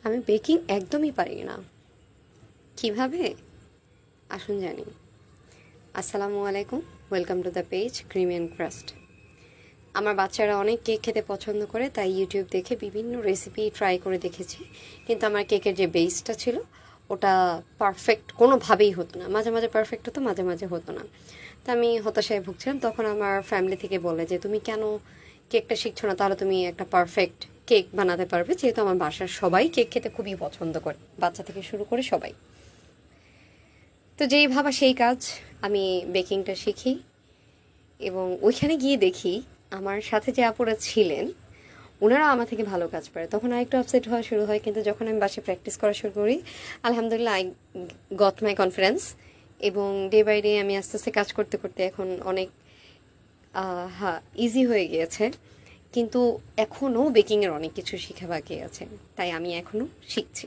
আমি বেকিং একদমই পারি না। কিভাবে? আসুন জানি। আসসালামু আলাইকুম, welcome to the page cream and crust. আমার বাচ্চারা অনেক কেক খেতে পছন্দ করে, তাই ইউটিউব দেখে বিভিন্ন রেসিপি ট্রাই করে দেখেছি, কিন্তু আমার কেকের যে বেসটা ছিল ওটা পারফেক্ট কোনোভাবেই হতো না। মাঝে মাঝে পারফেক্ট হতো, মাঝে মাঝে হতো না। তা আমি হতাশায় ভুগছিলাম। তখন আমার ফ্যামিলি থেকে বলে যে তুমি কেন কেকটা শিখছো না, তাহলে তুমি একটা পারফেক্ট কেক বানাতে পারবে, যেহেতু আমার বাসার সবাই কেক খেতে খুবই পছন্দ করে, বাচ্চা থেকে শুরু করে সবাই। তো যেই ভাবা সেই কাজ, আমি বেকিংটা শিখি এবং ওইখানে গিয়ে দেখি আমার সাথে যে আপুরা ছিলেন ওনারা আমার থেকে ভালো কাজ পারে। তখন আর একটু আপসেট হওয়া শুরু হয়, কিন্তু যখন আমি বাসায় প্র্যাকটিস করা শুরু করি, আলহামদুলিল্লাহ আই গট মাই কনফিডেন্স। এবং ডে বাই ডে আমি আস্তে আস্তে কাজ করতে করতে এখন অনেক হ্যাঁ ইজি হয়ে গিয়েছে। কিন্তু এখনও বেকিংয়ের অনেক কিছু শেখা বাকি আছে, তাই আমি এখনও শিখছি।